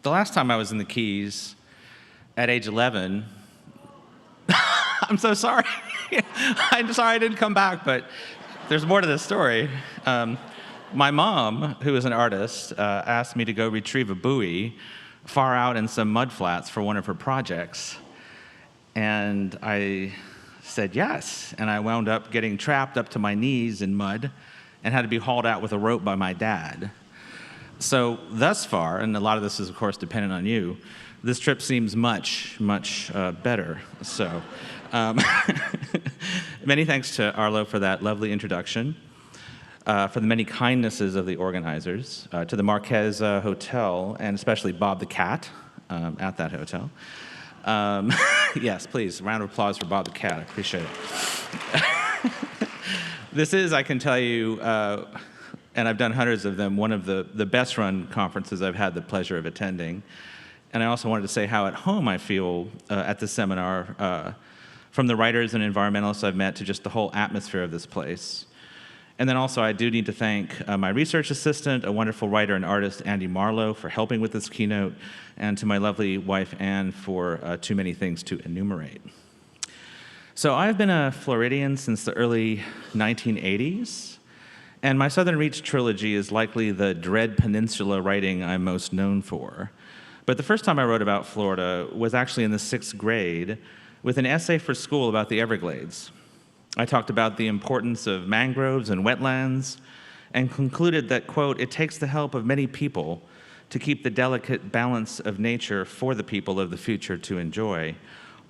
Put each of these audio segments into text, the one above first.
The last time I was in the Keys at age 11, I'm so sorry. I'm sorry I didn't come back, but there's more to this story. My mom, who is an artist, asked me to go retrieve a buoy far out in some mud flats for one of her projects. And I said yes, and I wound up getting trapped up to my knees in mud and had to be hauled out with a rope by my dad. So thus far, and a lot of this is of course dependent on you, this trip seems much, much better. So many thanks to Arlo for that lovely introduction, for the many kindnesses of the organizers, to the Marquez Hotel, and especially Bob the Cat at that hotel. Yes, please, round of applause for Bob the Cat. I appreciate it. This is, I can tell you, and I've done hundreds of them, one of the best run conferences I've had the pleasure of attending. And I also wanted to say how at home I feel at this seminar, from the writers and environmentalists I've met to just the whole atmosphere of this place. And then also I do need to thank my research assistant, a wonderful writer and artist, Andy Marlowe, for helping with this keynote, and to my lovely wife, Anne, for too many things to enumerate. So I've been a Floridian since the early 1980s, and my Southern Reach trilogy is likely the Dread Peninsula writing I'm most known for. But the first time I wrote about Florida was actually in the 6th grade with an essay for school about the Everglades. I talked about the importance of mangroves and wetlands and concluded that, quote, it takes the help of many people to keep the delicate balance of nature for the people of the future to enjoy.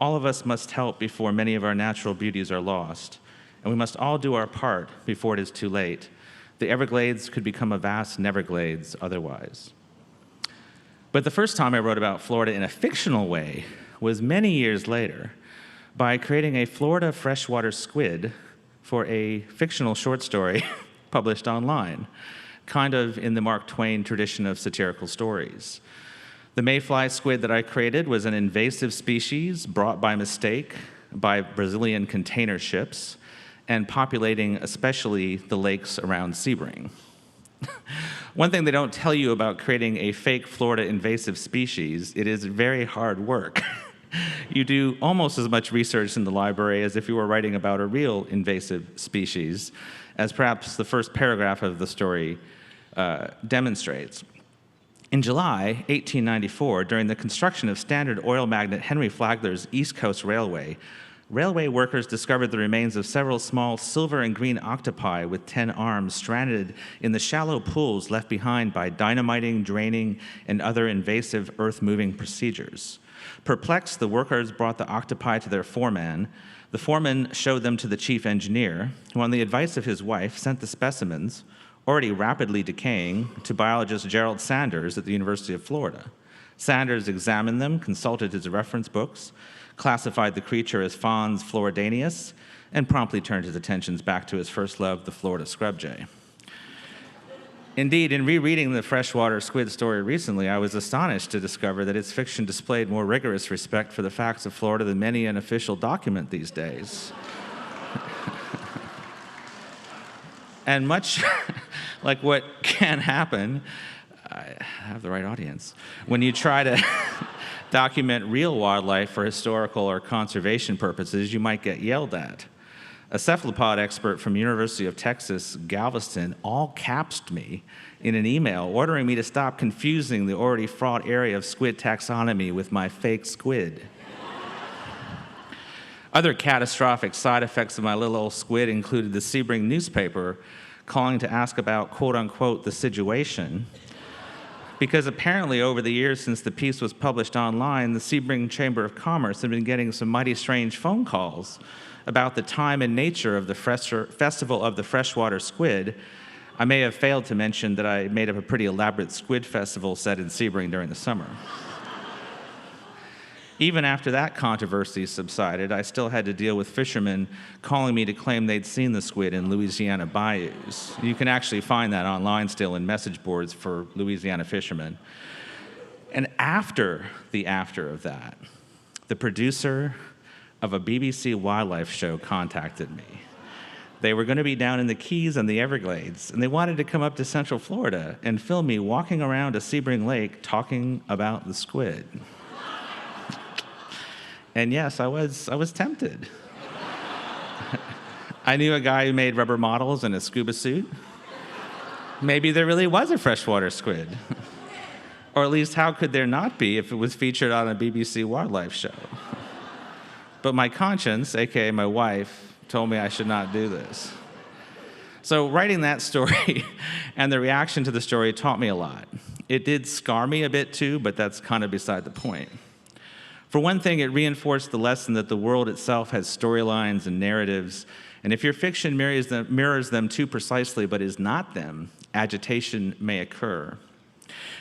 All of us must help before many of our natural beauties are lost, and we must all do our part before it is too late. The Everglades could become a vast Neverglades otherwise. But the first time I wrote about Florida in a fictional way was many years later by creating a Florida freshwater squid for a fictional short story published online, kind of in the Mark Twain tradition of satirical stories. The mayfly squid that I created was an invasive species brought by mistake by Brazilian container ships and populating especially the lakes around Sebring. One thing they don't tell you about creating a fake Florida invasive species, it is very hard work. You do almost as much research in the library as if you were writing about a real invasive species, as perhaps the first paragraph of the story demonstrates. In July 1894, during the construction of Standard Oil magnate Henry Flagler's East Coast Railway, railway workers discovered the remains of several small silver and green octopi with 10 arms stranded in the shallow pools left behind by dynamiting, draining, and other invasive earth-moving procedures. Perplexed, the workers brought the octopi to their foreman. The foreman showed them to the chief engineer, who, on the advice of his wife, sent the specimens, already rapidly decaying, to biologist Gerald Sanders at the University of Florida. Sanders examined them, consulted his reference books, classified the creature as Fons floridanius, and promptly turned his attentions back to his first love, the Florida scrub jay. Indeed, in rereading the freshwater squid story recently, I was astonished to discover that its fiction displayed more rigorous respect for the facts of Florida than many an official document these days. And much like what can happen, I have the right audience, when you try to document real wildlife for historical or conservation purposes, you might get yelled at. A cephalopod expert from University of Texas, Galveston, all capsed me in an email ordering me to stop confusing the already fraught area of squid taxonomy with my fake squid. Other catastrophic side effects of my little old squid included the Sebring newspaper calling to ask about, quote unquote, the situation, because apparently over the years since the piece was published online, the Sebring Chamber of Commerce had been getting some mighty strange phone calls about the time and nature of the Festival of the Freshwater Squid. I may have failed to mention that I made up a pretty elaborate squid festival set in Sebring during the summer. Even after that controversy subsided, I still had to deal with fishermen calling me to claim they'd seen the squid in Louisiana bayous. You can actually find that online still in message boards for Louisiana fishermen. And after of that, the producer of a BBC wildlife show contacted me. They were going to be down in the Keys and the Everglades, and they wanted to come up to Central Florida and film me walking around a Sebring Lake talking about the squid. And yes, I was tempted. I knew a guy who made rubber models in a scuba suit. Maybe there really was a freshwater squid. Or at least, how could there not be if it was featured on a BBC wildlife show? But my conscience, aka my wife, told me I should not do this. So writing that story and the reaction to the story taught me a lot. It did scar me a bit too, but that's kind of beside the point. For one thing, it reinforced the lesson that the world itself has storylines and narratives, and if your fiction mirrors them too precisely but is not them, agitation may occur.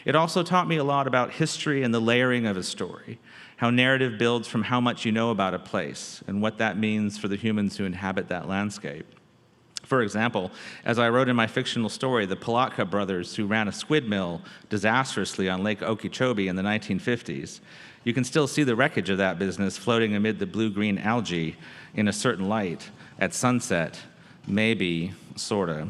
It also taught me a lot about history and the layering of a story, how narrative builds from how much you know about a place and what that means for the humans who inhabit that landscape. For example, as I wrote in my fictional story, the Palatka brothers who ran a squid mill disastrously on Lake Okeechobee in the 1950s, you can still see the wreckage of that business floating amid the blue-green algae in a certain light at sunset, maybe, sorta.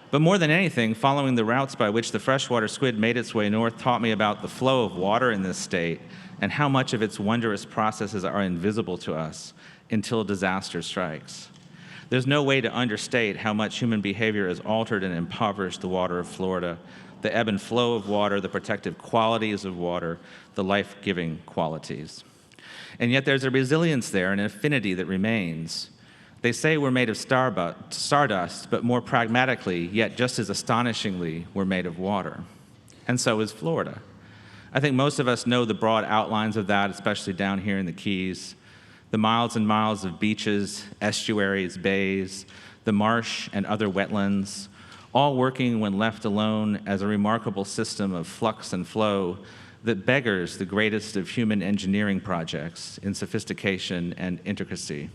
But more than anything, following the routes by which the freshwater squid made its way north taught me about the flow of water in this state and how much of its wondrous processes are invisible to us until disaster strikes. There's no way to understate how much human behavior has altered and impoverished the water of Florida, the ebb and flow of water, the protective qualities of water, the life-giving qualities. And yet there's a resilience there, an affinity that remains. They say we're made of stardust, but more pragmatically, yet just as astonishingly, we're made of water. And so is Florida. I think most of us know the broad outlines of that, especially down here in the Keys. The miles and miles of beaches, estuaries, bays, the marsh and other wetlands, all working when left alone as a remarkable system of flux and flow that beggars the greatest of human engineering projects in sophistication and intricacy.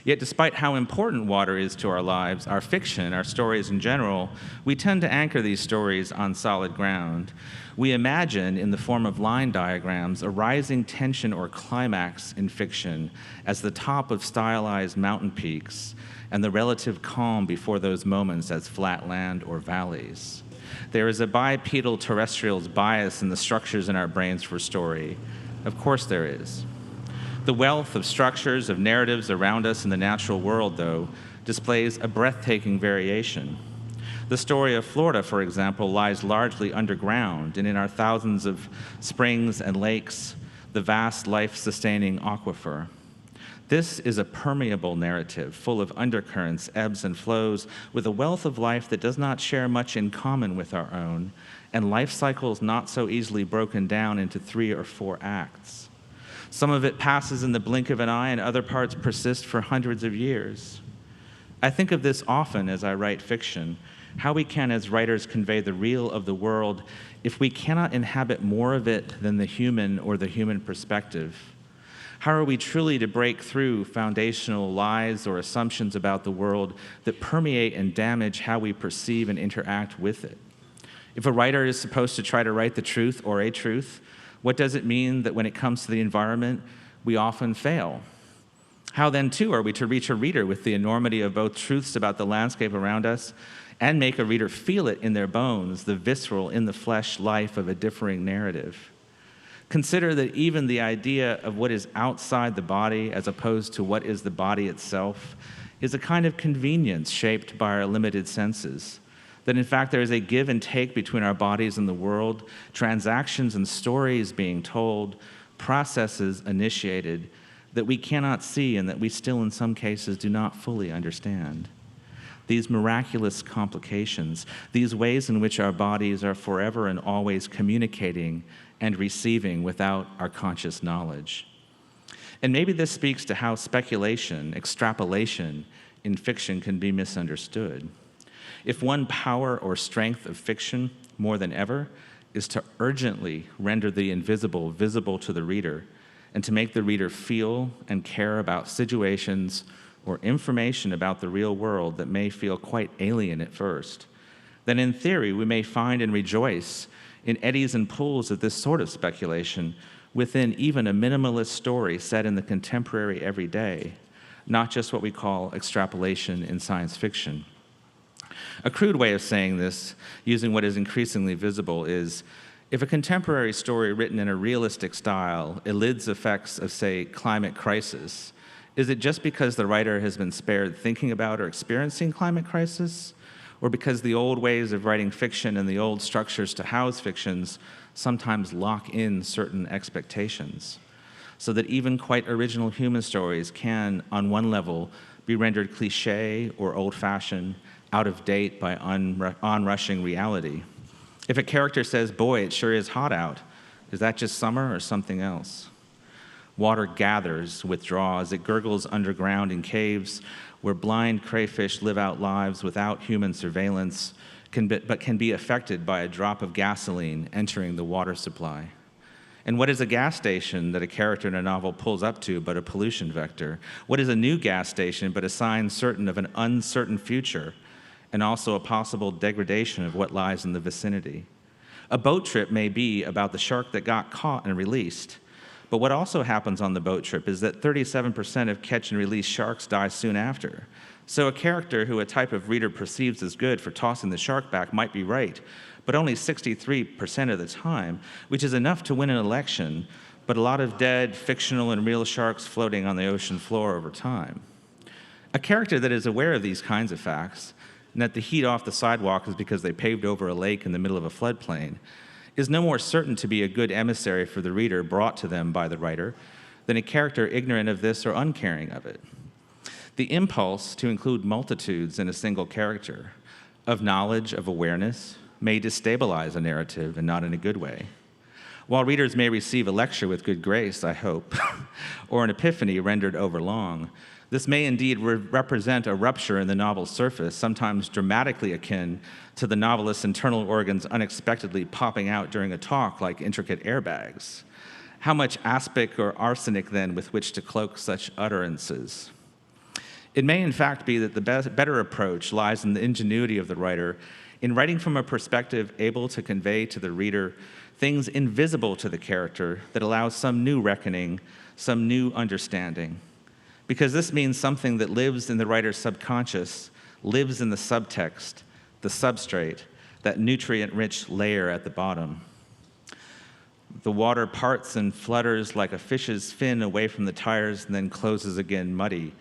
Yet despite how important water is to our lives, our fiction, our stories in general, we tend to anchor these stories on solid ground. We imagine, in the form of line diagrams, a rising tension or climax in fiction as the top of stylized mountain peaks and the relative calm before those moments as flat land or valleys. There is a bipedal terrestrial's bias in the structures in our brains for story. Of course there is. The wealth of structures, of narratives around us in the natural world, though, displays a breathtaking variation. The story of Florida, for example, lies largely underground and in our thousands of springs and lakes, the vast life-sustaining aquifer. This is a permeable narrative, full of undercurrents, ebbs and flows, with a wealth of life that does not share much in common with our own, and life cycles not so easily broken down into 3 or 4 acts. Some of it passes in the blink of an eye, and other parts persist for hundreds of years. I think of this often as I write fiction, how we can as writers convey the real of the world if we cannot inhabit more of it than the human or the human perspective. How are we truly to break through foundational lies or assumptions about the world that permeate and damage how we perceive and interact with it? If a writer is supposed to try to write the truth or a truth, what does it mean that when it comes to the environment, we often fail? How then, too, are we to reach a reader with the enormity of both truths about the landscape around us and make a reader feel it in their bones, the visceral, in-the-flesh life of a differing narrative? Consider that even the idea of what is outside the body as opposed to what is the body itself is a kind of convenience shaped by our limited senses. That in fact there is a give and take between our bodies and the world, transactions and stories being told, processes initiated that we cannot see and that we still in some cases do not fully understand. These miraculous complications, these ways in which our bodies are forever and always communicating and receiving without our conscious knowledge. And maybe this speaks to how speculation, extrapolation in fiction can be misunderstood. If one power or strength of fiction, more than ever, is to urgently render the invisible visible to the reader and to make the reader feel and care about situations or information about the real world that may feel quite alien at first, then in theory we may find and rejoice in eddies and pools of this sort of speculation within even a minimalist story set in the contemporary everyday, not just what we call extrapolation in science fiction. A crude way of saying this, using what is increasingly visible, is if a contemporary story written in a realistic style elides effects of, say, climate crisis, is it just because the writer has been spared thinking about or experiencing climate crisis? Or because the old ways of writing fiction and the old structures to house fictions sometimes lock in certain expectations, so that even quite original human stories can, on one level, be rendered cliché or old-fashioned, out of date by onrushing reality? If a character says, "Boy, it sure is hot out," is that just summer or something else? Water gathers, withdraws, it gurgles underground in caves where blind crayfish live out lives without human surveillance, but can be affected by a drop of gasoline entering the water supply. And what is a gas station that a character in a novel pulls up to but a pollution vector? What is a new gas station but a sign certain of an uncertain future, and also a possible degradation of what lies in the vicinity? A boat trip may be about the shark that got caught and released, but what also happens on the boat trip is that 37% of catch and release sharks die soon after. So a character who a type of reader perceives as good for tossing the shark back might be right, but only 63% of the time, which is enough to win an election, but a lot of dead, fictional, and real sharks floating on the ocean floor over time. A character that is aware of these kinds of facts, and that the heat off the sidewalk is because they paved over a lake in the middle of a floodplain, is no more certain to be a good emissary for the reader brought to them by the writer than a character ignorant of this or uncaring of it. The impulse to include multitudes in a single character, of knowledge, of awareness, may destabilize a narrative, and not in a good way. While readers may receive a lecture with good grace, I hope, or an epiphany rendered overlong, this may indeed represent a rupture in the novel's surface, sometimes dramatically akin to the novelist's internal organs unexpectedly popping out during a talk like intricate airbags. How much aspic or arsenic, then, with which to cloak such utterances? It may, in fact, be that the better approach lies in the ingenuity of the writer in writing from a perspective able to convey to the reader things invisible to the character that allows some new reckoning, some new understanding. Because this means something that lives in the writer's subconscious, lives in the subtext, the substrate, that nutrient-rich layer at the bottom. The water parts and flutters like a fish's fin away from the tires and then closes again muddy,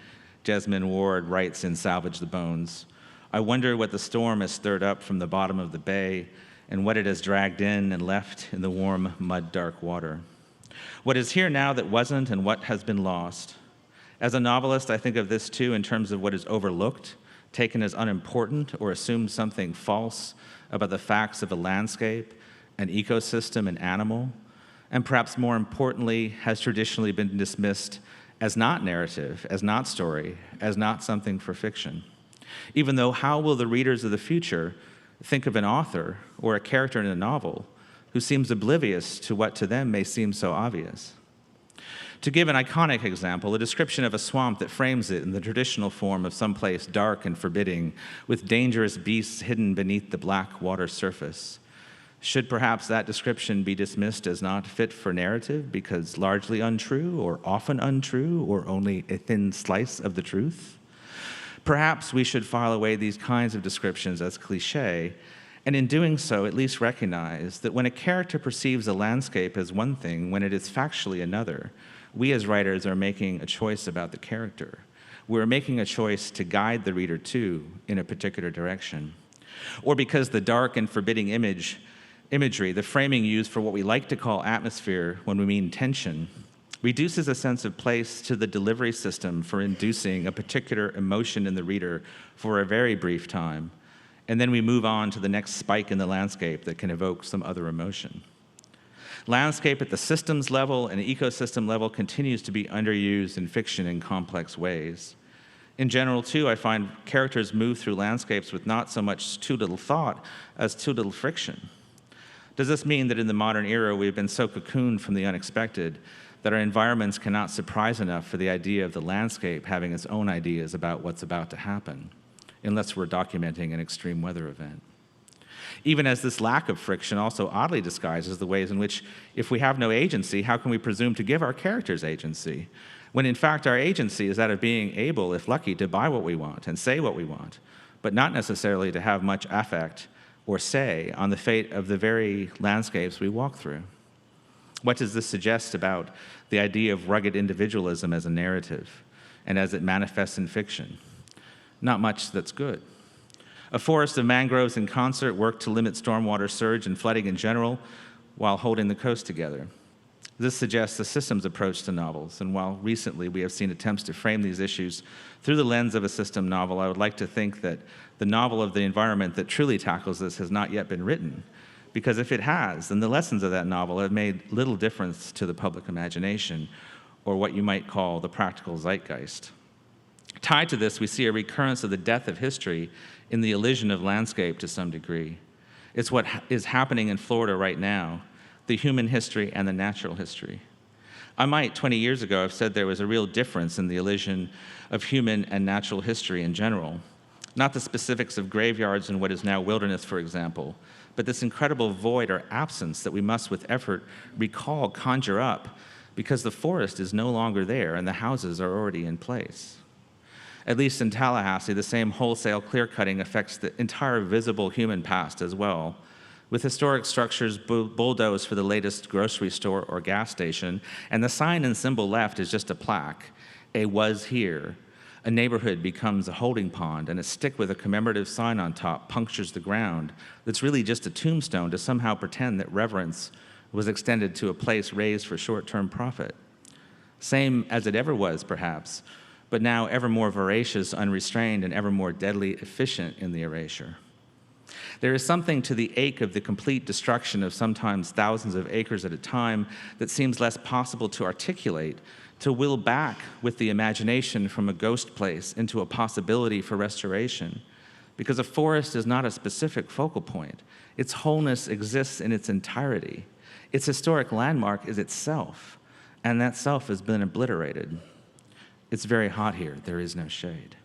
Jesmyn Ward writes in Salvage the Bones. I wonder what the storm has stirred up from the bottom of the bay and what it has dragged in and left in the warm, mud-dark water. What is here now that wasn't and what has been lost. As a novelist, I think of this too in terms of what is overlooked, taken as unimportant, or assumed something false about the facts of a landscape, an ecosystem, an animal, and perhaps more importantly, has traditionally been dismissed as not narrative, as not story, as not something for fiction. Even though, how will the readers of the future think of an author or a character in a novel who seems oblivious to what to them may seem so obvious? To give an iconic example, a description of a swamp that frames it in the traditional form of some place dark and forbidding, with dangerous beasts hidden beneath the black water surface. Should perhaps that description be dismissed as not fit for narrative because largely untrue, or often untrue, or only a thin slice of the truth? Perhaps we should file away these kinds of descriptions as cliché, and in doing so, at least recognize that when a character perceives a landscape as one thing, when it is factually another, we as writers are making a choice about the character. We're making a choice to guide the reader to in a particular direction. Or because the dark and forbidding imagery, the framing used for what we like to call atmosphere when we mean tension, reduces a sense of place to the delivery system for inducing a particular emotion in the reader for a very brief time, and then we move on to the next spike in the landscape that can evoke some other emotion. Landscape at the systems level and ecosystem level continues to be underused in fiction in complex ways. In general, too, I find characters move through landscapes with not so much too little thought as too little friction. Does this mean that in the modern era we've been so cocooned from the unexpected that our environments cannot surprise enough for the idea of the landscape having its own ideas about what's about to happen, unless we're documenting an extreme weather event? Even as this lack of friction also oddly disguises the ways in which, if we have no agency, how can we presume to give our characters agency? when in fact our agency is that of being able, if lucky, to buy what we want and say what we want, but not necessarily to have much affect or say on the fate of the very landscapes we walk through. What does this suggest about the idea of rugged individualism as a narrative and as it manifests in fiction? Not much that's good. A forest of mangroves in concert work to limit stormwater surge and flooding in general while holding the coast together. This suggests a systems approach to novels, and while recently we have seen attempts to frame these issues through the lens of a system novel, I would like to think that the novel of the environment that truly tackles this has not yet been written, because if it has, then the lessons of that novel have made little difference to the public imagination, or what you might call the practical zeitgeist. Tied to this, we see a recurrence of the death of history in the elision of landscape to some degree. It's what is happening in Florida right now, the human history and the natural history. I might, 20 years ago, have said there was a real difference in the elision of human and natural history in general. Not the specifics of graveyards and what is now wilderness, for example, but this incredible void or absence that we must with effort recall, conjure up, because the forest is no longer there and the houses are already in place. At least in Tallahassee, the same wholesale clear-cutting affects the entire visible human past as well, with historic structures bulldozed for the latest grocery store or gas station, and the sign and symbol left is just a plaque, a was here. A neighborhood becomes a holding pond, and a stick with a commemorative sign on top punctures the ground that's really just a tombstone to somehow pretend that reverence was extended to a place raised for short-term profit. Same as it ever was, perhaps, but now ever more voracious, unrestrained, and ever more deadly efficient in the erasure. There is something to the ache of the complete destruction of sometimes thousands of acres at a time that seems less possible to articulate, to will back with the imagination from a ghost place into a possibility for restoration. Because a forest is not a specific focal point. Its wholeness exists in its entirety. Its historic landmark is itself, and that self has been obliterated. It's very hot here. There is no shade.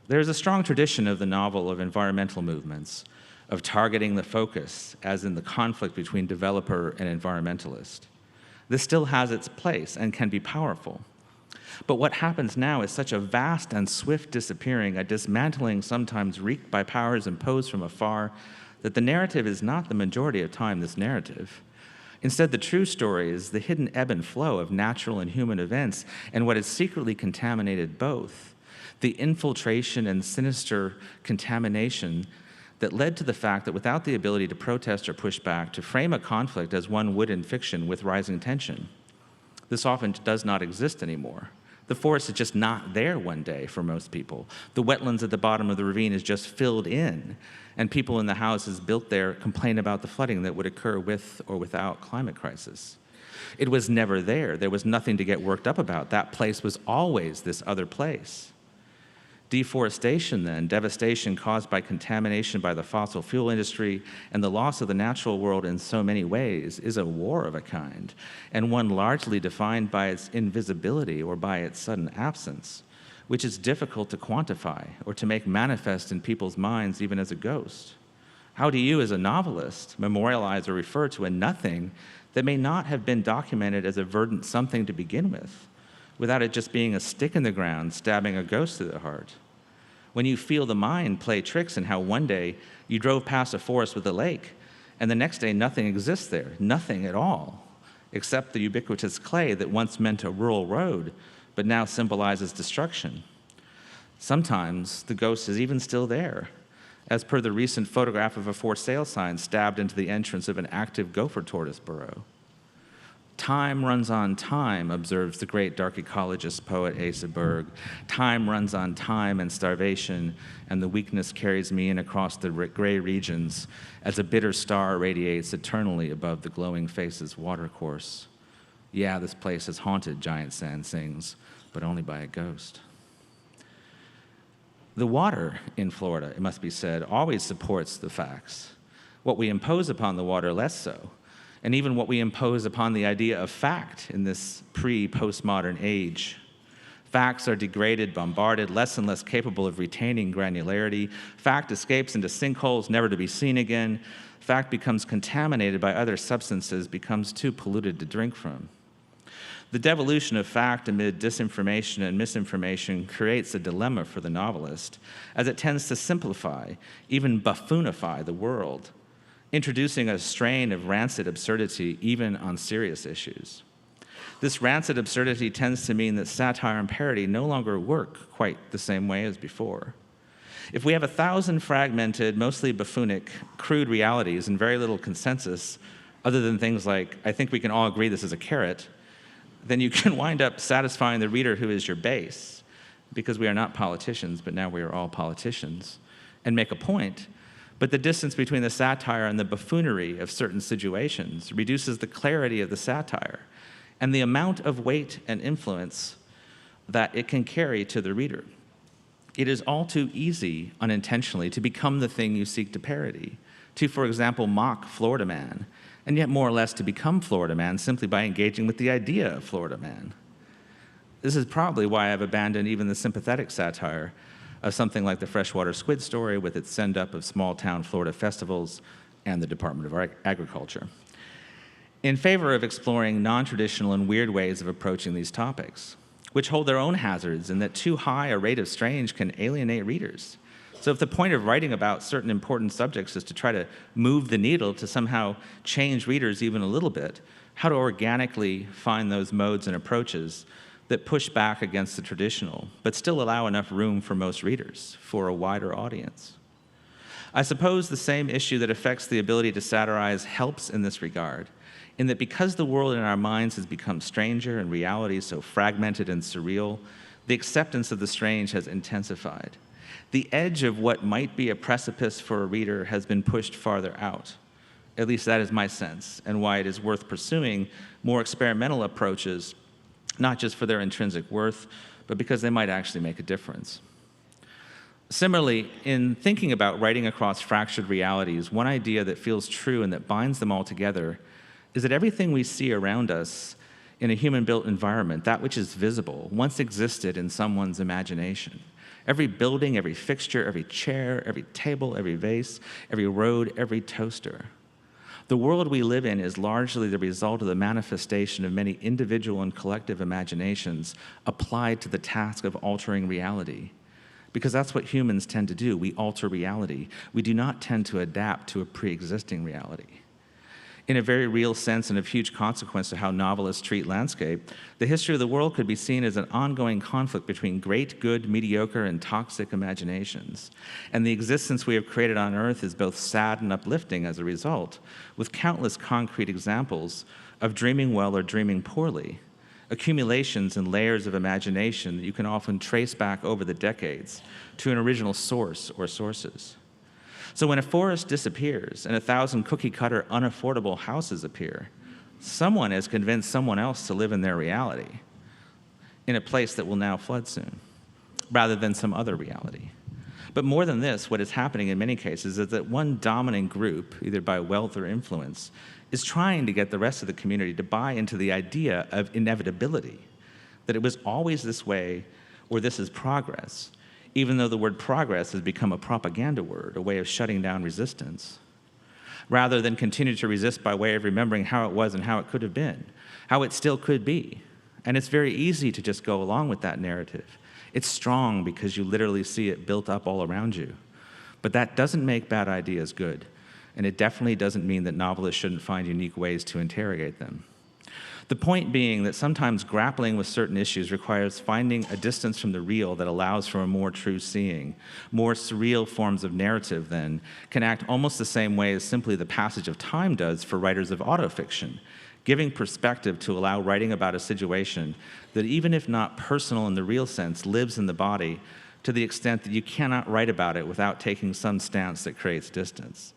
There is a strong tradition of the novel of environmental movements, of targeting the focus, as in the conflict between developer and environmentalist. This still has its place and can be powerful. But what happens now is such a vast and swift disappearing, a dismantling sometimes wreaked by powers imposed from afar, that the narrative is not the majority of time this narrative. Instead, the true story is the hidden ebb and flow of natural and human events and what has secretly contaminated both. The infiltration and sinister contamination that led to the fact that without the ability to protest or push back, to frame a conflict as one would in fiction with rising tension, this often does not exist anymore. The forest is just not there one day for most people. The wetlands at the bottom of the ravine is just filled in, and people in the houses built there complain about the flooding that would occur with or without climate crisis. It was never there. There was nothing to get worked up about. That place was always this other place. Deforestation, then, devastation caused by contamination by the fossil fuel industry and the loss of the natural world in so many ways, is a war of a kind, and one largely defined by its invisibility or by its sudden absence, which is difficult to quantify or to make manifest in people's minds even as a ghost. How do you, as a novelist, memorialize or refer to a nothing that may not have been documented as a verdant something to begin with, without it just being a stick in the ground stabbing a ghost through the heart? When you feel the mind play tricks in how one day you drove past a forest with a lake, and the next day nothing exists there, nothing at all, except the ubiquitous clay that once meant a rural road, but now symbolizes destruction. Sometimes the ghost is even still there, as per the recent photograph of a for sale sign stabbed into the entrance of an active gopher tortoise burrow. Time runs on time, observes the great dark ecologist poet Asa Berg. Time runs on time and starvation, and the weakness carries me in across the gray regions as a bitter star radiates eternally above the glowing face's watercourse. Yeah, this place is haunted, Giant Sand sings, but only by a ghost. The water in Florida, it must be said, always supports the facts. What we impose upon the water, less so. And even what we impose upon the idea of fact in this pre-postmodern age. Facts are degraded, bombarded, less and less capable of retaining granularity. Fact escapes into sinkholes, never to be seen again. Fact becomes contaminated by other substances, becomes too polluted to drink from. The devolution of fact amid disinformation and misinformation creates a dilemma for the novelist, as it tends to simplify, even buffoonify the world, introducing a strain of rancid absurdity even on serious issues. This rancid absurdity tends to mean that satire and parody no longer work quite the same way as before. If we have 1,000 fragmented, mostly buffoonic, crude realities and very little consensus, other than things like, I think we can all agree this is a carrot, then you can wind up satisfying the reader who is your base, because we are not politicians, but now we are all politicians, and make a point. But the distance between the satire and the buffoonery of certain situations reduces the clarity of the satire and the amount of weight and influence that it can carry to the reader. It is all too easy, unintentionally, to become the thing you seek to parody, to, for example, mock Florida Man, and yet more or less to become Florida Man simply by engaging with the idea of Florida Man. This is probably why I've abandoned even the sympathetic satire of something like the freshwater squid story with its send-up of small-town Florida festivals and the Department of Agriculture, in favor of exploring non-traditional and weird ways of approaching these topics, which hold their own hazards in that too high a rate of strange can alienate readers. So if the point of writing about certain important subjects is to try to move the needle to somehow change readers even a little bit, how to organically find those modes and approaches that push back against the traditional, but still allow enough room for most readers, for a wider audience. I suppose the same issue that affects the ability to satirize helps in this regard, in that because the world in our minds has become stranger and reality so fragmented and surreal, the acceptance of the strange has intensified. The edge of what might be a precipice for a reader has been pushed farther out. At least that is my sense, and why it is worth pursuing more experimental approaches, not just for their intrinsic worth, but because they might actually make a difference. Similarly, in thinking about writing across fractured realities, one idea that feels true and that binds them all together is that everything we see around us in a human-built environment, that which is visible, once existed in someone's imagination. Every building, every fixture, every chair, every table, every vase, every road, every toaster. The world we live in is largely the result of the manifestation of many individual and collective imaginations applied to the task of altering reality. Because that's what humans tend to do. We alter reality. We do not tend to adapt to a pre-existing reality. In a very real sense and of huge consequence to how novelists treat landscape, the history of the world could be seen as an ongoing conflict between great, good, mediocre, and toxic imaginations. And the existence we have created on Earth is both sad and uplifting as a result, with countless concrete examples of dreaming well or dreaming poorly, accumulations and layers of imagination that you can often trace back over the decades to an original source or sources. So when a forest disappears and 1,000 cookie-cutter, unaffordable houses appear, someone has convinced someone else to live in their reality in a place that will now flood soon, rather than some other reality. But more than this, what is happening in many cases is that one dominant group, either by wealth or influence, is trying to get the rest of the community to buy into the idea of inevitability, that it was always this way or this is progress, even though the word progress has become a propaganda word, a way of shutting down resistance, rather than continue to resist by way of remembering how it was and how it could have been, how it still could be. And it's very easy to just go along with that narrative. It's strong because you literally see it built up all around you. But that doesn't make bad ideas good, and it definitely doesn't mean that novelists shouldn't find unique ways to interrogate them. The point being that sometimes grappling with certain issues requires finding a distance from the real that allows for a more true seeing. More surreal forms of narrative, then, can act almost the same way as simply the passage of time does for writers of autofiction, giving perspective to allow writing about a situation that, even if not personal in the real sense, lives in the body to the extent that you cannot write about it without taking some stance that creates distance.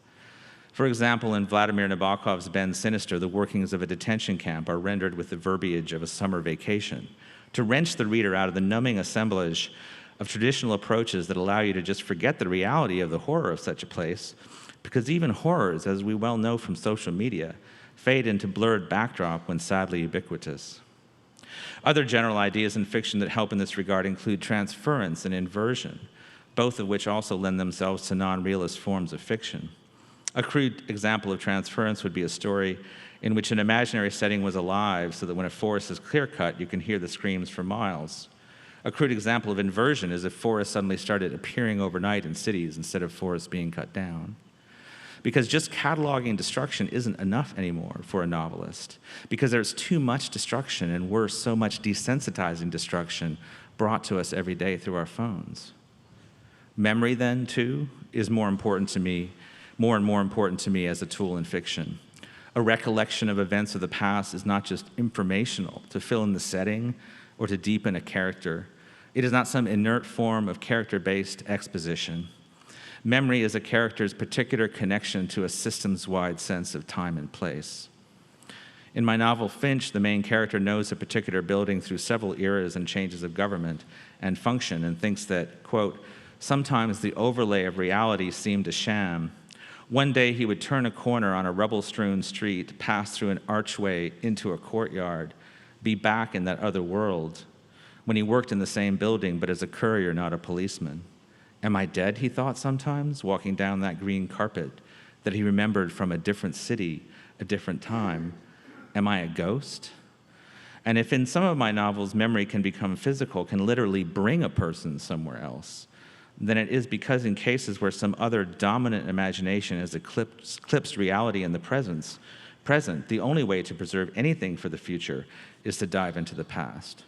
For example, in Vladimir Nabokov's Ben Sinister, the workings of a detention camp are rendered with the verbiage of a summer vacation, to wrench the reader out of the numbing assemblage of traditional approaches that allow you to just forget the reality of the horror of such a place, because even horrors, as we well know from social media, fade into blurred backdrop when sadly ubiquitous. Other general ideas in fiction that help in this regard include transference and inversion, both of which also lend themselves to non-realist forms of fiction. A crude example of transference would be a story in which an imaginary setting was alive so that when a forest is clear-cut, you can hear the screams for miles. A crude example of inversion is if forests suddenly started appearing overnight in cities instead of forests being cut down. Because just cataloging destruction isn't enough anymore for a novelist, because there's too much destruction, and worse, so much desensitizing destruction brought to us every day through our phones. Memory, then, too, is more and more important to me as a tool in fiction. A recollection of events of the past is not just informational to fill in the setting or to deepen a character. It is not some inert form of character-based exposition. Memory is a character's particular connection to a systems-wide sense of time and place. In my novel Finch, the main character knows a particular building through several eras and changes of government and function, and thinks that, quote, sometimes the overlay of reality seemed a sham. One day he would turn a corner on a rubble-strewn street, pass through an archway into a courtyard, be back in that other world, when he worked in the same building but as a courier, not a policeman. Am I dead, he thought sometimes, walking down that green carpet that he remembered from a different city, a different time? Am I a ghost? And if in some of my novels memory can become physical, can literally bring a person somewhere else, then it is because in cases where some other dominant imagination has eclipsed reality in the present, the only way to preserve anything for the future is to dive into the past.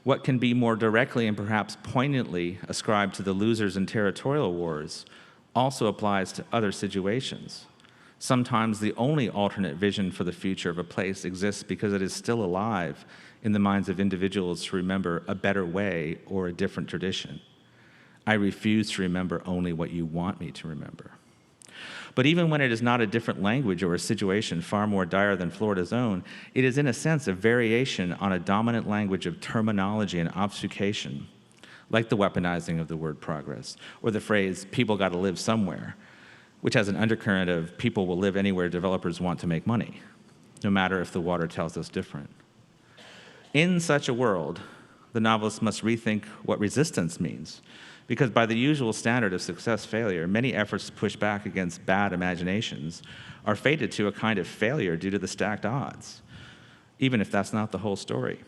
What can be more directly and perhaps poignantly ascribed to the losers in territorial wars also applies to other situations. Sometimes the only alternate vision for the future of a place exists because it is still alive in the minds of individuals to remember a better way or a different tradition. I refuse to remember only what you want me to remember. But even when it is not a different language or a situation far more dire than Florida's own, it is in a sense a variation on a dominant language of terminology and obfuscation, like the weaponizing of the word progress, or the phrase, people gotta live somewhere, which has an undercurrent of people will live anywhere developers want to make money, no matter if the water tells us different. In such a world, the novelist must rethink what resistance means, because by the usual standard of success-failure, many efforts to push back against bad imaginations are fated to a kind of failure due to the stacked odds, even if that's not the whole story.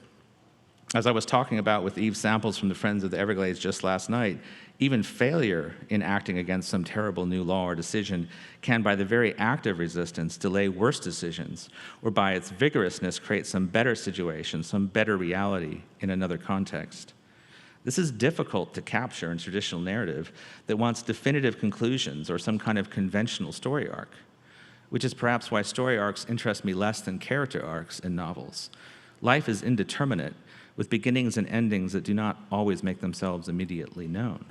As I was talking about with Eve Samples from the Friends of the Everglades just last night, even failure in acting against some terrible new law or decision can, by the very act of resistance, delay worse decisions, or by its vigorousness create some better situation, some better reality in another context. This is difficult to capture in traditional narrative that wants definitive conclusions or some kind of conventional story arc, which is perhaps why story arcs interest me less than character arcs in novels. Life is indeterminate, with beginnings and endings that do not always make themselves immediately known.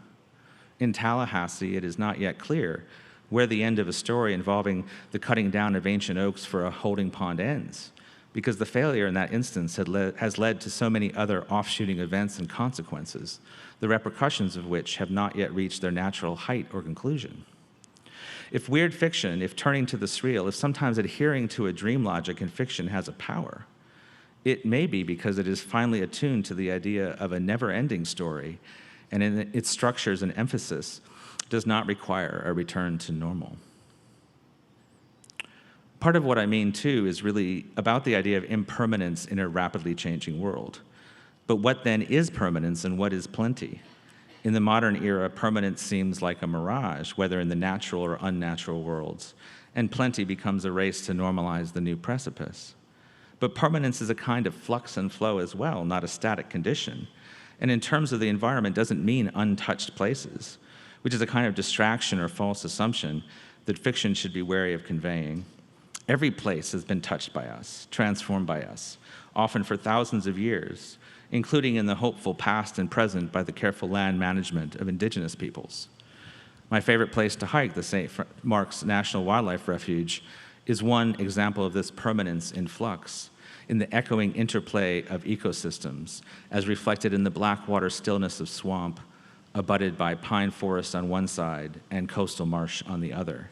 In Tallahassee, it is not yet clear where the end of a story involving the cutting down of ancient oaks for a holding pond ends, because the failure in that instance has led to so many other offshooting events and consequences, the repercussions of which have not yet reached their natural height or conclusion. If weird fiction, if turning to the surreal, if sometimes adhering to a dream logic in fiction has a power, it may be because it is finally attuned to the idea of a never-ending story, and in its structures and emphasis does not require a return to normal. Part of what I mean, too, is really about the idea of impermanence in a rapidly changing world. But what then is permanence and what is plenty? In the modern era, permanence seems like a mirage, whether in the natural or unnatural worlds, and plenty becomes a race to normalize the new precipice. But permanence is a kind of flux and flow as well, not a static condition. And in terms of the environment, doesn't mean untouched places, which is a kind of distraction or false assumption that fiction should be wary of conveying. Every place has been touched by us, transformed by us, often for thousands of years, including in the hopeful past and present by the careful land management of indigenous peoples. My favorite place to hike, the St. Mark's National Wildlife Refuge, is one example of this permanence in flux, in the echoing interplay of ecosystems, as reflected in the blackwater stillness of swamp, abutted by pine forest on one side and coastal marsh on the other.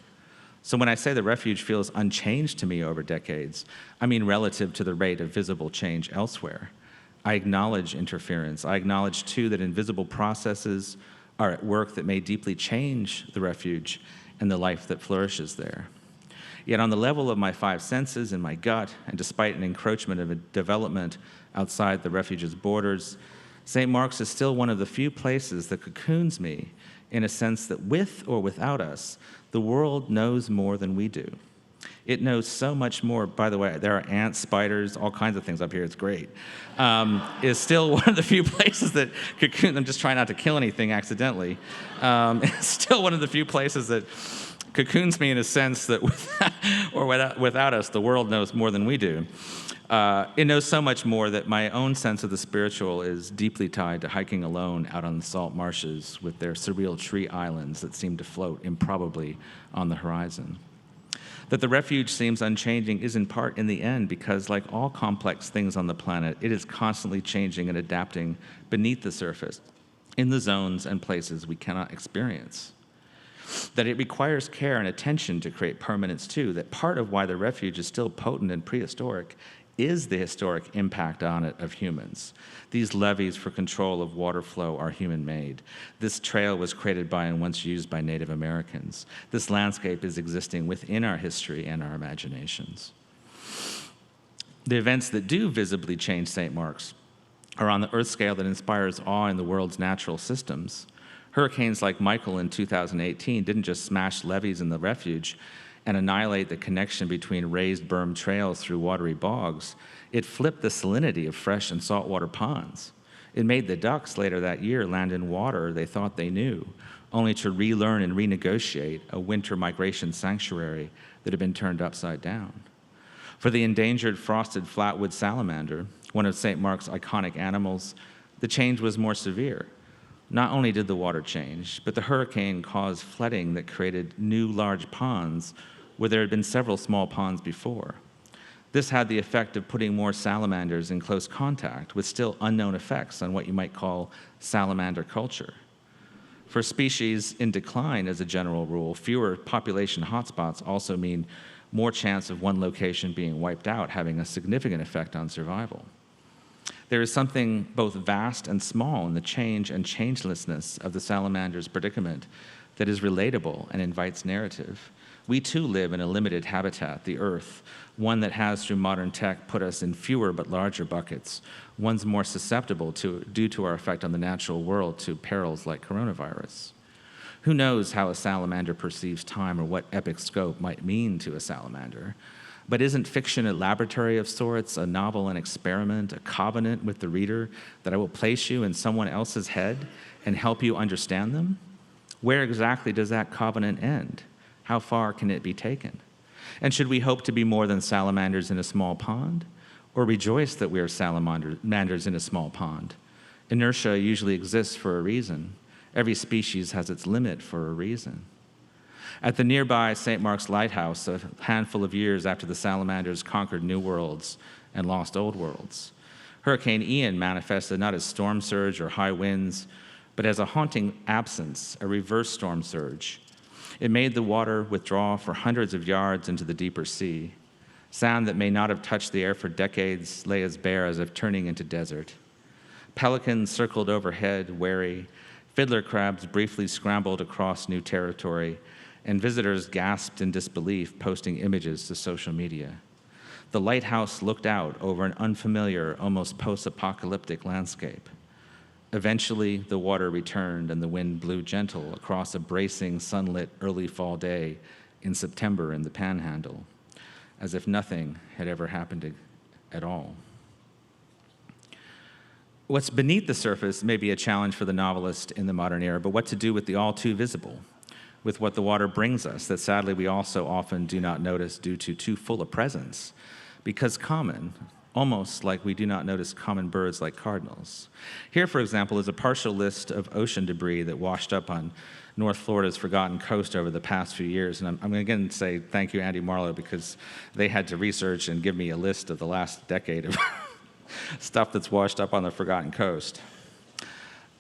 So when I say the refuge feels unchanged to me over decades, I mean relative to the rate of visible change elsewhere. I acknowledge interference. I acknowledge, too, that invisible processes are at work that may deeply change the refuge and the life that flourishes there. Yet on the level of my five senses and my gut, and despite an encroachment of a development outside the refuge's borders, St. Mark's is still one of the few places that cocoons me in a sense that with or without us, the world knows more than we do. It knows so much more. By the way, there are ants, spiders, all kinds of things up here. It's great. Is still one of the few places that cocoon. I'm just trying not to kill anything accidentally. It's still one of the few places that cocoons me in a sense that without us, the world knows more than we do. It knows so much more that my own sense of the spiritual is deeply tied to hiking alone out on the salt marshes with their surreal tree islands that seem to float improbably on the horizon. That the refuge seems unchanging is in part in the end because, like all complex things on the planet, it is constantly changing and adapting beneath the surface in the zones and places we cannot experience. That it requires care and attention to create permanence too, that part of why the refuge is still potent and prehistoric is the historic impact on it of humans. These levees for control of water flow are human-made. This trail was created by and once used by Native Americans. This landscape is existing within our history and our imaginations. The events that do visibly change St. Mark's are on the Earth scale that inspires awe in the world's natural systems. Hurricanes like Michael in 2018 didn't just smash levees in the refuge and annihilate the connection between raised berm trails through watery bogs. It flipped the salinity of fresh and saltwater ponds. It made the ducks later that year land in water they thought they knew, only to relearn and renegotiate a winter migration sanctuary that had been turned upside down. For the endangered frosted flatwood salamander, one of St. Mark's iconic animals, the change was more severe. Not only did the water change, but the hurricane caused flooding that created new large ponds where there had been several small ponds before. This had the effect of putting more salamanders in close contact with still unknown effects on what you might call salamander culture. For species in decline, as a general rule, fewer population hotspots also mean more chance of one location being wiped out, having a significant effect on survival. There is something both vast and small in the change and changelessness of the salamander's predicament that is relatable and invites narrative. We too live in a limited habitat, the Earth, one that has, through modern tech, put us in fewer but larger buckets, one's more susceptible due to our effect on the natural world to perils like coronavirus. Who knows how a salamander perceives time or what epic scope might mean to a salamander? But isn't fiction a laboratory of sorts, a novel, an experiment, a covenant with the reader that I will place you in someone else's head and help you understand them? Where exactly does that covenant end? How far can it be taken? And should we hope to be more than salamanders in a small pond? Or rejoice that we are salamanders in a small pond? Inertia usually exists for a reason. Every species has its limit for a reason. At the nearby St. Mark's Lighthouse, a handful of years after the salamanders conquered new worlds and lost old worlds, Hurricane Ian manifested not as storm surge or high winds, but as a haunting absence, a reverse storm surge. It made the water withdraw for hundreds of yards into the deeper sea. Sand that may not have touched the air for decades lay as bare as if turning into desert. Pelicans circled overhead, wary. Fiddler crabs briefly scrambled across new territory, and visitors gasped in disbelief, posting images to social media. The lighthouse looked out over an unfamiliar, almost post-apocalyptic landscape. Eventually, the water returned and the wind blew gentle across a bracing, sunlit early fall day in September in the Panhandle, as if nothing had ever happened at all. What's beneath the surface may be a challenge for the novelist in the modern era, but what to do with the all too visible, with what the water brings us that sadly we also often do not notice due to too full a presence, because common, almost like we do not notice common birds like cardinals. Here, for example, is a partial list of ocean debris that washed up on North Florida's forgotten coast over the past few years. And I'm going to again say thank you, Andy Marlowe, because they had to research and give me a list of the last decade of stuff that's washed up on the forgotten coast.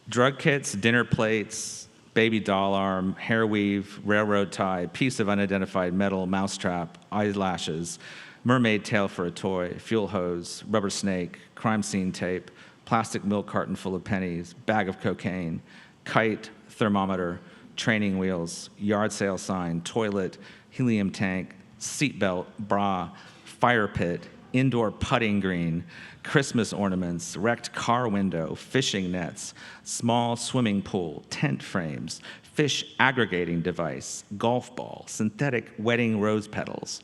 Drug kits, dinner plates, baby doll arm, hair weave, railroad tie, piece of unidentified metal, mousetrap, eyelashes, mermaid tail for a toy, fuel hose, rubber snake, crime scene tape, plastic milk carton full of pennies, bag of cocaine, kite, thermometer, training wheels, yard sale sign, toilet, helium tank, seatbelt, bra, fire pit, indoor putting green, Christmas ornaments, wrecked car window, fishing nets, small swimming pool, tent frames, fish aggregating device, golf ball, synthetic wedding rose petals,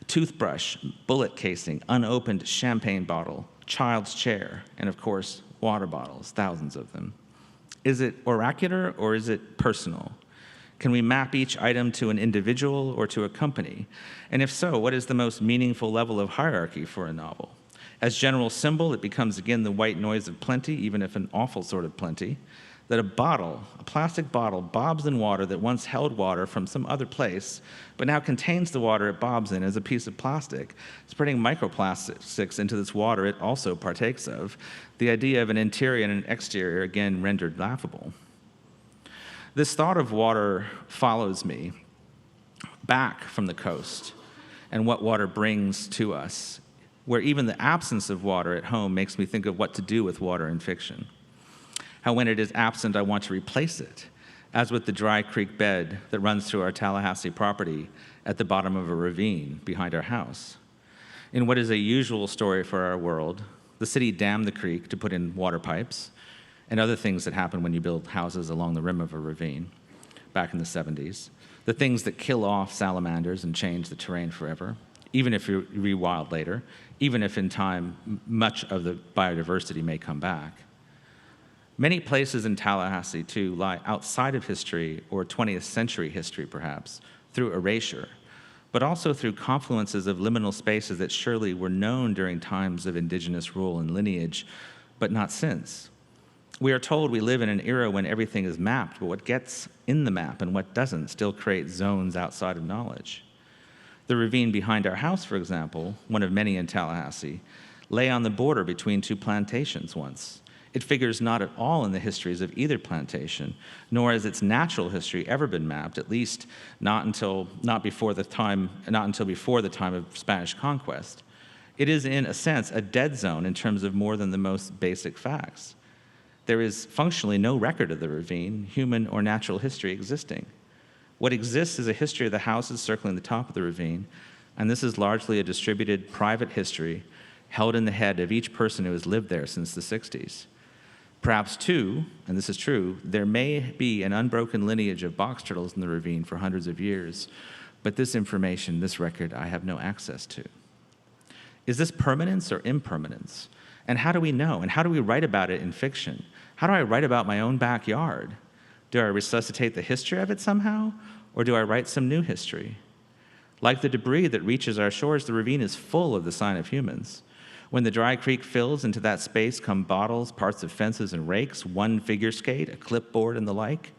toothbrush, bullet casing, unopened champagne bottle, child's chair, and of course, water bottles, thousands of them. Is it oracular or is it personal? Can we map each item to an individual or to a company? And if so, what is the most meaningful level of hierarchy for a novel? As general symbol, it becomes again the white noise of plenty, even if an awful sort of plenty, that a plastic bottle, bobs in water that once held water from some other place, but now contains the water it bobs in as a piece of plastic, spreading microplastics into this water it also partakes of. The idea of an interior and an exterior, again, rendered laughable. This thought of water follows me back from the coast and what water brings to us, where even the absence of water at home makes me think of what to do with water in fiction. How when it is absent, I want to replace it, as with the dry creek bed that runs through our Tallahassee property at the bottom of a ravine behind our house. In what is a usual story for our world, the city dammed the creek to put in water pipes and other things that happen when you build houses along the rim of a ravine back in the 70s, the things that kill off salamanders and change the terrain forever, even if you rewild later, even if in time much of the biodiversity may come back. Many places in Tallahassee, too, lie outside of history, or 20th century history, perhaps, through erasure, but also through confluences of liminal spaces that surely were known during times of indigenous rule and lineage, but not since. We are told we live in an era when everything is mapped, but what gets in the map and what doesn't still creates zones outside of knowledge. The ravine behind our house, for example, one of many in Tallahassee, lay on the border between two plantations once. It figures not at all in the histories of either plantation, nor has its natural history ever been mapped, at least not until before the time of Spanish conquest. It is, in a sense, a dead zone in terms of more than the most basic facts. There is functionally no record of the ravine, human or natural history existing. What exists is a history of the houses circling the top of the ravine, and this is largely a distributed private history held in the head of each person who has lived there since the 60s. Perhaps, too, and this is true, there may be an unbroken lineage of box turtles in the ravine for hundreds of years, but this information, this record, I have no access to. Is this permanence or impermanence? And how do we know? And how do we write about it in fiction? How do I write about my own backyard? Do I resuscitate the history of it somehow? Or do I write some new history? Like the debris that reaches our shores, the ravine is full of the sign of humans. When the dry creek fills, into that space come bottles, parts of fences and rakes, one figure skate, a clipboard, and the like.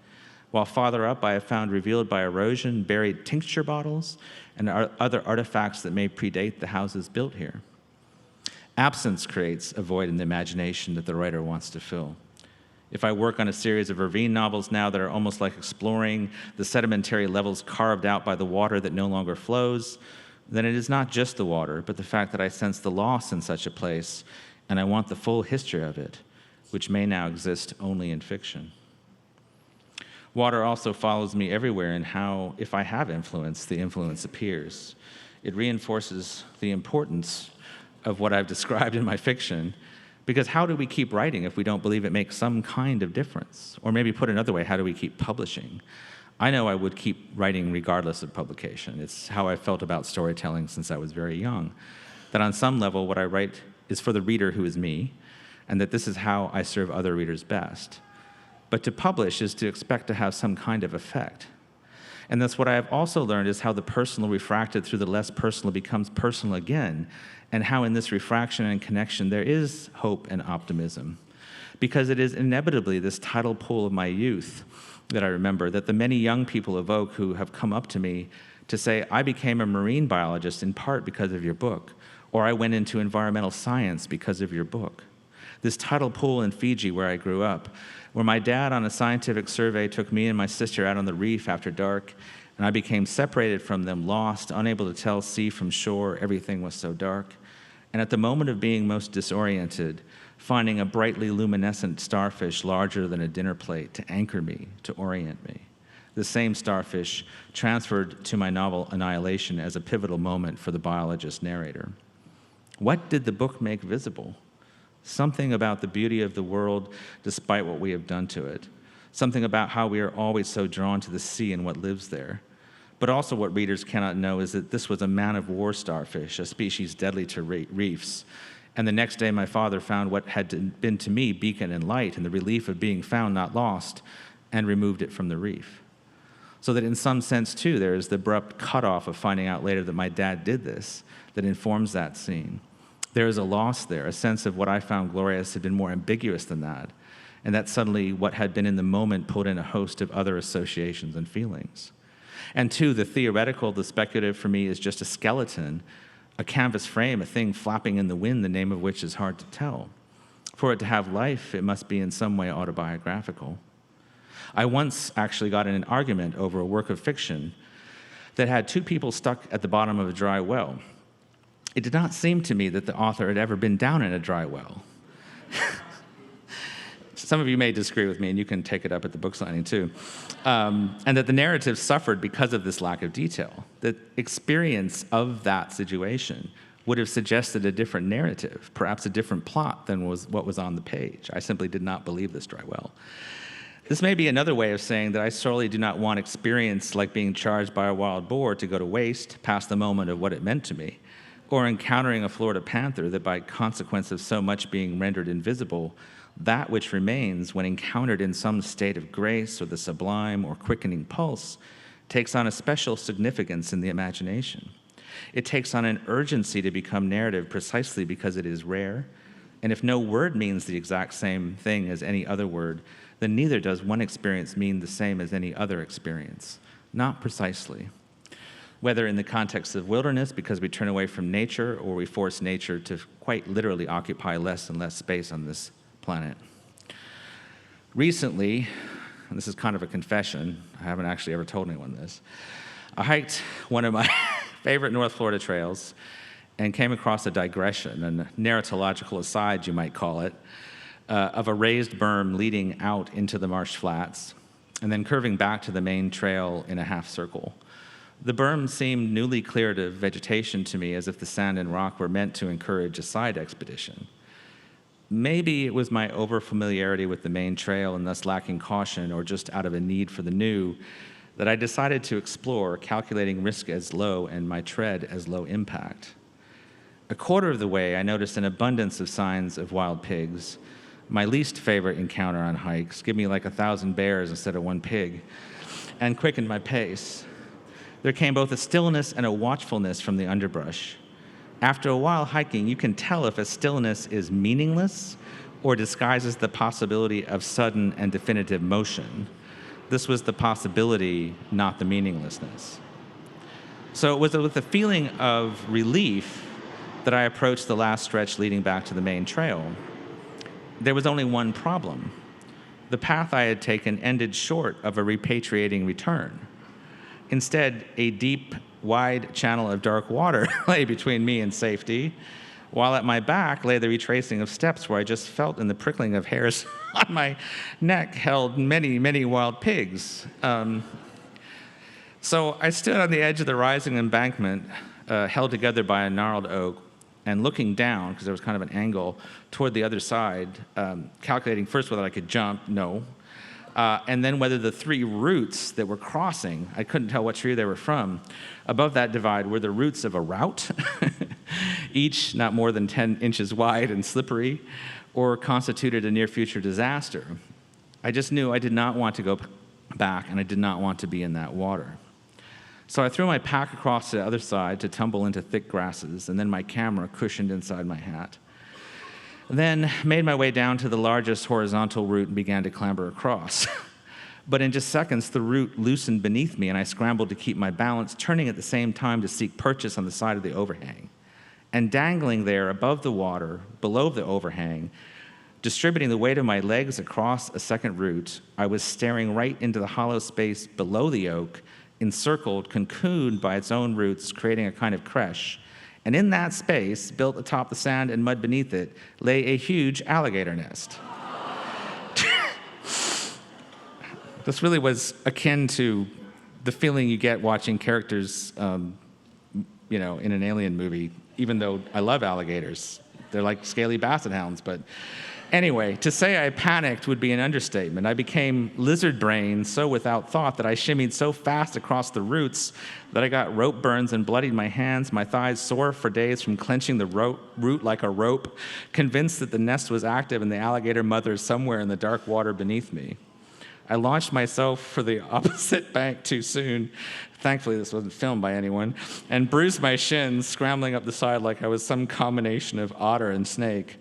While farther up, I have found revealed by erosion buried tincture bottles and other artifacts that may predate the houses built here. Absence creates a void in the imagination that the writer wants to fill. If I work on a series of ravine novels now that are almost like exploring the sedimentary levels carved out by the water that no longer flows, then it is not just the water, but the fact that I sense the loss in such a place, and I want the full history of it, which may now exist only in fiction. Water also follows me everywhere in how, if I have influence, the influence appears. It reinforces the importance of what I've described in my fiction, because how do we keep writing if we don't believe it makes some kind of difference? Or maybe put another way, how do we keep publishing? I know I would keep writing regardless of publication. It's how I felt about storytelling since I was very young, that on some level what I write is for the reader who is me, and that this is how I serve other readers best. But to publish is to expect to have some kind of effect. And that's what I have also learned is how the personal refracted through the less personal becomes personal again, and how in this refraction and connection there is hope and optimism. Because it is inevitably this tidal pool of my youth that I remember, that the many young people evoke who have come up to me to say, I became a marine biologist in part because of your book, or I went into environmental science because of your book. This tidal pool in Fiji where I grew up, where my dad on a scientific survey took me and my sister out on the reef after dark, and I became separated from them, lost, unable to tell sea from shore, everything was so dark. And at the moment of being most disoriented, finding a brightly luminescent starfish larger than a dinner plate to anchor me, to orient me. the same starfish transferred to my novel Annihilation as a pivotal moment for the biologist narrator. What did the book make visible? Something about the beauty of the world despite what we have done to it. Something about how we are always so drawn to the sea and what lives there. But also what readers cannot know is that this was a man-of-war starfish, a species deadly to reefs. And the next day my father found what had been to me beacon and light and the relief of being found not lost, and removed it from the reef. So that in some sense, too, there is the abrupt cutoff of finding out later that my dad did this that informs that scene. There is a loss there, a sense of what I found glorious had been more ambiguous than that, and that suddenly what had been in the moment pulled in a host of other associations and feelings. And two, the theoretical, the speculative for me is just a skeleton, a canvas frame, a thing flapping in the wind, the name of which is hard to tell. For it to have life, it must be in some way autobiographical. I once actually got in an argument over a work of fiction that had two people stuck at the bottom of a dry well. It did not seem to me that the author had ever been down in a dry well. Some of you may disagree with me, and you can take it up at the book signing too. And that the narrative suffered because of this lack of detail. The experience of that situation would have suggested a different narrative, perhaps a different plot than what was on the page. I simply did not believe this dry well. This may be another way of saying that I sorely do not want experience like being charged by a wild boar to go to waste past the moment of what it meant to me, or encountering a Florida panther that by consequence of so much being rendered invisible, that which remains when encountered in some state of grace or the sublime or quickening pulse takes on a special significance in the imagination. It takes on an urgency to become narrative precisely because it is rare, and if no word means the exact same thing as any other word, then neither does one experience mean the same as any other experience. Not precisely. Whether in the context of wilderness because we turn away from nature or we force nature to quite literally occupy less and less space on this planet. Recently, and this is kind of a confession, I haven't actually ever told anyone this, I hiked one of my favorite North Florida trails and came across a digression, a narratological aside, you might call it, of a raised berm leading out into the marsh flats and then curving back to the main trail in a half circle. The berm seemed newly cleared of vegetation to me, as if the sand and rock were meant to encourage a side expedition. Maybe it was my overfamiliarity with the main trail and thus lacking caution, or just out of a need for the new, that I decided to explore, calculating risk as low and my tread as low impact. A quarter of the way, I noticed an abundance of signs of wild pigs, my least favorite encounter on hikes, give me like 1,000 bears instead of one pig, and quickened my pace. There came both a stillness and a watchfulness from the underbrush. After a while hiking, you can tell if a stillness is meaningless or disguises the possibility of sudden and definitive motion. This was the possibility, not the meaninglessness. So it was with a feeling of relief that I approached the last stretch leading back to the main trail. There was only one problem. The path I had taken ended short of a repatriating return. Instead, a deep, wide channel of dark water lay between me and safety, while at my back lay the retracing of steps where I just felt in the prickling of hairs on my neck held many, many wild pigs. So I stood on the edge of the rising embankment, held together by a gnarled oak, and looking down, because there was kind of an angle, toward the other side, calculating first whether I could jump, and then whether the three roots that were crossing, I couldn't tell what tree they were from, above that divide were the roots of a route, each not more than 10 inches wide and slippery, or constituted a near-future disaster. I just knew I did not want to go back, and I did not want to be in that water. So I threw my pack across to the other side to tumble into thick grasses, and then my camera cushioned inside my hat. Then made my way down to the largest horizontal root and began to clamber across. But in just seconds, the root loosened beneath me, and I scrambled to keep my balance, turning at the same time to seek purchase on the side of the overhang. And dangling there above the water, below the overhang, distributing the weight of my legs across a second root, I was staring right into the hollow space below the oak, encircled, cocooned by its own roots, creating a kind of creche. And in that space, built atop the sand and mud beneath it, lay a huge alligator nest. This really was akin to the feeling you get watching characters, in an alien movie, even though I love alligators. They're like scaly basset hounds, but anyway, to say I panicked would be an understatement. I became lizard-brained, so without thought that I shimmied so fast across the roots that I got rope burns and bloodied my hands, my thighs sore for days from clenching the root like a rope, convinced that the nest was active and the alligator mother somewhere in the dark water beneath me. I launched myself for the opposite bank too soon. Thankfully, this wasn't filmed by anyone, and bruised my shins, scrambling up the side like I was some combination of otter and snake,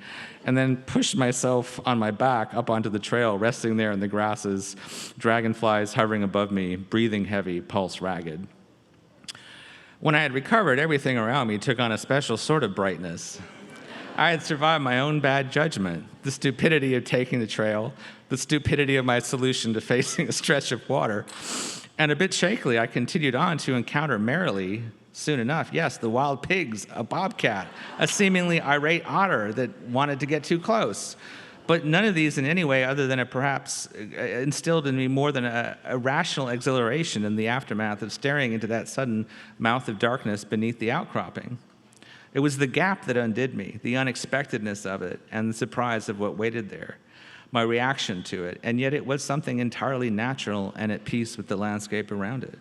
and then pushed myself on my back up onto the trail, resting there in the grasses, dragonflies hovering above me, breathing heavy, pulse ragged. When I had recovered, everything around me took on a special sort of brightness. I had survived my own bad judgment, the stupidity of taking the trail, the stupidity of my solution to facing a stretch of water. And a bit shakily, I continued on to encounter merrily, soon enough, yes, the wild pigs, a bobcat, a seemingly irate otter that wanted to get too close. But none of these in any way other than perhaps instilled in me more than a rational exhilaration in the aftermath of staring into that sudden mouth of darkness beneath the outcropping. It was the gap that undid me, the unexpectedness of it, and the surprise of what waited there, my reaction to it, and yet it was something entirely natural and at peace with the landscape around it.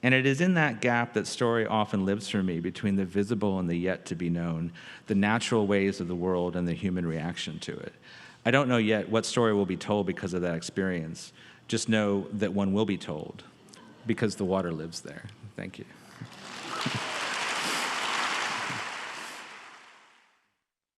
And it is in that gap that story often lives for me, between the visible and the yet to be known, the natural ways of the world and the human reaction to it. I don't know yet what story will be told because of that experience. Just know that one will be told, because the water lives there. Thank you.